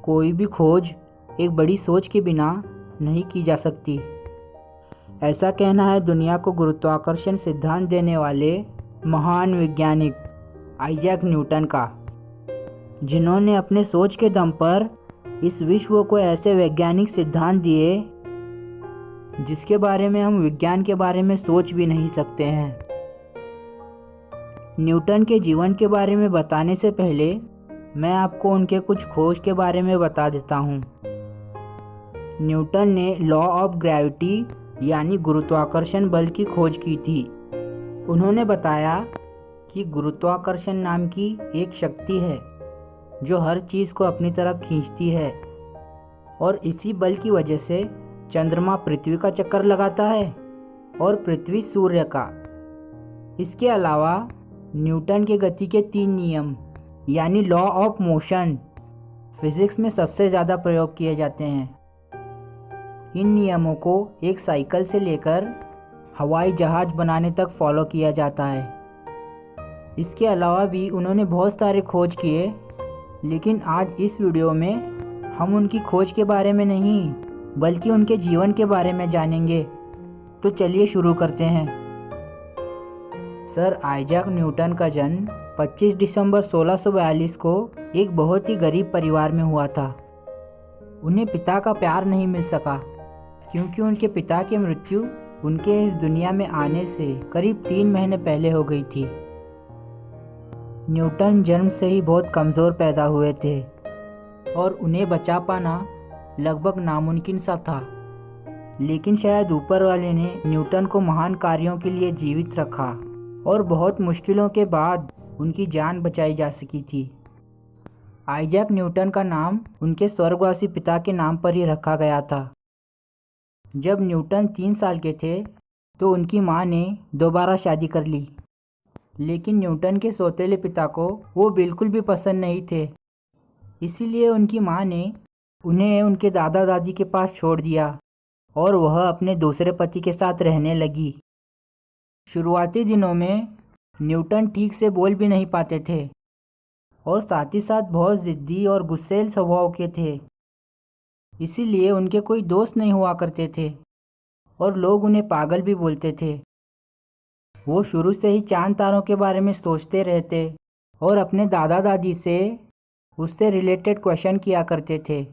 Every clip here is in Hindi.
कोई भी खोज एक बड़ी सोच के बिना नहीं की जा सकती। ऐसा कहना है दुनिया को गुरुत्वाकर्षण सिद्धांत देने वाले महान वैज्ञानिक आइजैक न्यूटन का, जिन्होंने अपने सोच के दम पर इस विश्व को ऐसे वैज्ञानिक सिद्धांत दिए जिसके बारे में हम विज्ञान के बारे में सोच भी नहीं सकते हैं। न्यूटन के जीवन के बारे में बताने से पहले मैं आपको उनके कुछ खोज के बारे में बता देता हूँ। न्यूटन ने लॉ ऑफ ग्रेविटी यानी गुरुत्वाकर्षण बल की खोज की थी। उन्होंने बताया कि गुरुत्वाकर्षण नाम की एक शक्ति है जो हर चीज़ को अपनी तरफ खींचती है और इसी बल की वजह से चंद्रमा पृथ्वी का चक्कर लगाता है और पृथ्वी सूर्य का। इसके अलावा न्यूटन के गति के 3 नियम यानी लॉ ऑफ मोशन फिजिक्स में सबसे ज़्यादा प्रयोग किए जाते हैं। इन नियमों को एक साइकिल से लेकर हवाई जहाज बनाने तक फॉलो किया जाता है। इसके अलावा भी उन्होंने बहुत सारे खोज किए, लेकिन आज इस वीडियो में हम उनकी खोज के बारे में नहीं बल्कि उनके जीवन के बारे में जानेंगे। तो चलिए शुरू करते हैं। सर आइजैक न्यूटन का जन्म 25 दिसंबर 1642 को एक बहुत ही गरीब परिवार में हुआ था। उन्हें पिता का प्यार नहीं मिल सका क्योंकि उनके पिता की मृत्यु उनके इस दुनिया में आने से करीब 3 महीने पहले हो गई थी। न्यूटन जन्म से ही बहुत कमज़ोर पैदा हुए थे और उन्हें बचा पाना लगभग नामुमकिन सा था, लेकिन शायद ऊपर वाले ने न्यूटन को महान कार्यों के लिए जीवित रखा और बहुत मुश्किलों के बाद उनकी जान बचाई जा सकी थी। आइजैक न्यूटन का नाम उनके स्वर्गवासी पिता के नाम पर ही रखा गया था। जब न्यूटन 3 साल के थे तो उनकी मां ने दोबारा शादी कर ली, लेकिन न्यूटन के सौतेले पिता को वो बिल्कुल भी पसंद नहीं थे। इसीलिए उनकी मां ने उन्हें उनके दादा दादी के पास छोड़ दिया और वह अपने दूसरे पति के साथ रहने लगी। शुरुआती दिनों में न्यूटन ठीक से बोल भी नहीं पाते थे और साथ ही साथ बहुत ज़िद्दी और गुस्सैल स्वभाव के थे। इसीलिए उनके कोई दोस्त नहीं हुआ करते थे और लोग उन्हें पागल भी बोलते थे। वो शुरू से ही चांद तारों के बारे में सोचते रहते और अपने दादा दादी से उससे रिलेटेड क्वेश्चन किया करते थे,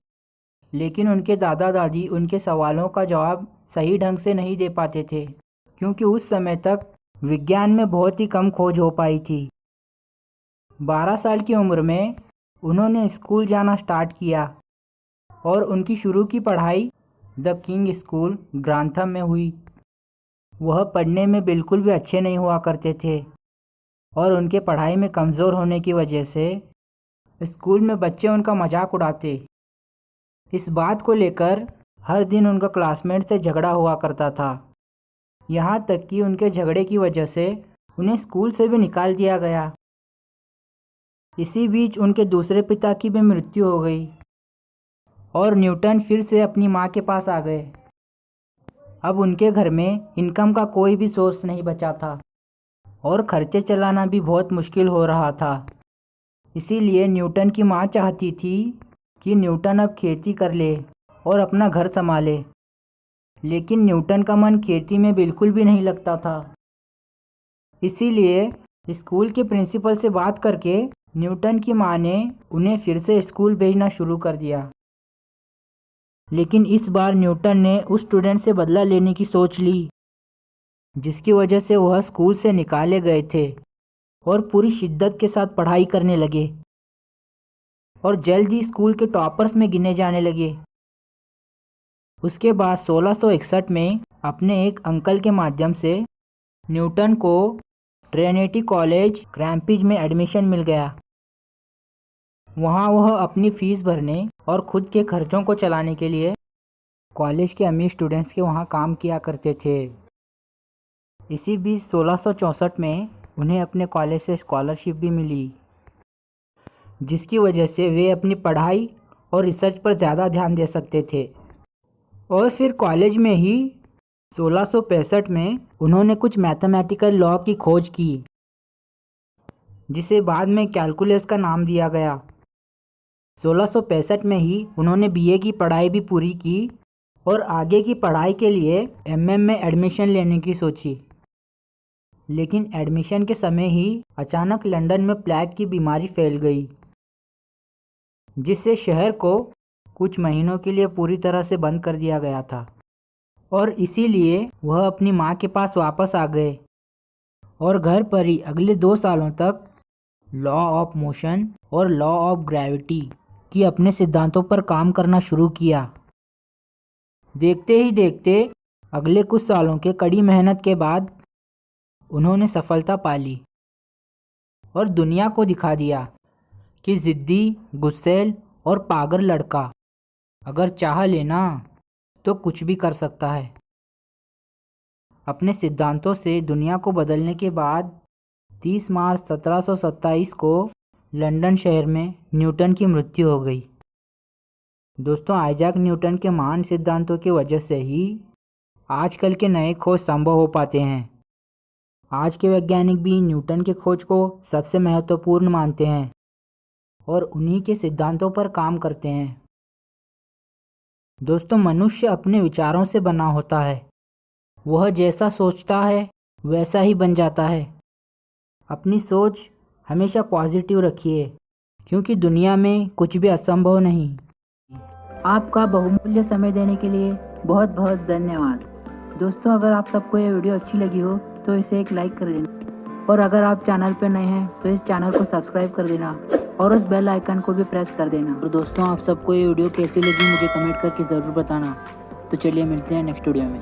लेकिन उनके दादा दादी उनके सवालों का जवाब सही ढंग से नहीं दे पाते थे क्योंकि उस समय तक विज्ञान में बहुत ही कम खोज हो पाई थी। 12 साल की उम्र में उन्होंने स्कूल जाना स्टार्ट किया और उनकी शुरू की पढ़ाई द किंग स्कूल ग्रांथम में हुई। वह पढ़ने में बिल्कुल भी अच्छे नहीं हुआ करते थे और उनके पढ़ाई में कमज़ोर होने की वजह से स्कूल में बच्चे उनका मजाक उड़ाते। इस बात को लेकर हर दिन उनका क्लासमेट से झगड़ा हुआ करता था, यहाँ तक कि उनके झगड़े की वजह से उन्हें स्कूल से भी निकाल दिया गया। इसी बीच उनके दूसरे पिता की भी मृत्यु हो गई और न्यूटन फिर से अपनी माँ के पास आ गए। अब उनके घर में इनकम का कोई भी सोर्स नहीं बचा था और खर्चे चलाना भी बहुत मुश्किल हो रहा था। इसीलिए न्यूटन की माँ चाहती थी कि न्यूटन अब खेती कर ले और अपना घर संभाले, लेकिन न्यूटन का मन खेती में बिल्कुल भी नहीं लगता था। इसीलिए स्कूल के प्रिंसिपल से बात करके न्यूटन की माँ ने उन्हें फिर से स्कूल भेजना शुरू कर दिया। लेकिन इस बार न्यूटन ने उस स्टूडेंट से बदला लेने की सोच ली जिसकी वजह से वह स्कूल से निकाले गए थे और पूरी शिद्दत के साथ पढ़ाई करने लगे और जल्द ही स्कूल के टॉपर्स में गिने जाने लगे। उसके बाद 1661 में अपने एक अंकल के माध्यम से न्यूटन को ट्रिनिटी कॉलेज कैम्ब्रिज में एडमिशन मिल गया। वहाँ वह अपनी फ़ीस भरने और ख़ुद के खर्चों को चलाने के लिए कॉलेज के अमीर स्टूडेंट्स के वहाँ काम किया करते थे। इसी बीच 1664 में उन्हें अपने कॉलेज से स्कॉलरशिप भी मिली, जिसकी वजह से वे अपनी पढ़ाई और रिसर्च पर ज़्यादा ध्यान दे सकते थे। और फिर कॉलेज में ही 1665 में उन्होंने कुछ मैथमेटिकल लॉ की खोज की, जिसे बाद में कैलकुलस का नाम दिया गया। 1665 में ही उन्होंने बीए की पढ़ाई भी पूरी की और आगे की पढ़ाई के लिए एमए में एडमिशन लेने की सोची। लेकिन एडमिशन के समय ही अचानक लंदन में प्लेग की बीमारी फैल गई, जिससे शहर को कुछ महीनों के लिए पूरी तरह से बंद कर दिया गया था और इसीलिए वह अपनी माँ के पास वापस आ गए और घर पर ही अगले 2 सालों तक लॉ ऑफ मोशन और लॉ ऑफ ग्रेविटी की अपने सिद्धांतों पर काम करना शुरू किया। देखते ही देखते अगले कुछ सालों के कड़ी मेहनत के बाद उन्होंने सफलता पा ली और दुनिया को दिखा दिया कि जिद्दी, गुस्सैल और पागल लड़का अगर चाह लेना तो कुछ भी कर सकता है। अपने सिद्धांतों से दुनिया को बदलने के बाद 30 मार्च 1727 को लंदन शहर में न्यूटन की मृत्यु हो गई। दोस्तों, आइजैक न्यूटन के महान सिद्धांतों की वजह से ही आजकल के नए खोज संभव हो पाते हैं। आज के वैज्ञानिक भी न्यूटन के खोज को सबसे महत्वपूर्ण मानते हैं और उन्हीं के सिद्धांतों पर काम करते हैं। दोस्तों, मनुष्य अपने विचारों से बना होता है। वह जैसा सोचता है वैसा ही बन जाता है। अपनी सोच हमेशा पॉजिटिव रखिए, क्योंकि दुनिया में कुछ भी असंभव नहीं। आपका बहुमूल्य समय देने के लिए बहुत बहुत धन्यवाद। दोस्तों, अगर आप सबको ये वीडियो अच्छी लगी हो तो इसे एक लाइक कर देना और अगर आप चैनल पर नए हैं तो इस चैनल को सब्सक्राइब कर देना और उस बेल आइकन को भी प्रेस कर देना। और दोस्तों, आप सबको ये वीडियो कैसी लगी मुझे कमेंट करके ज़रूर बताना। तो चलिए मिलते हैं नेक्स्ट वीडियो में।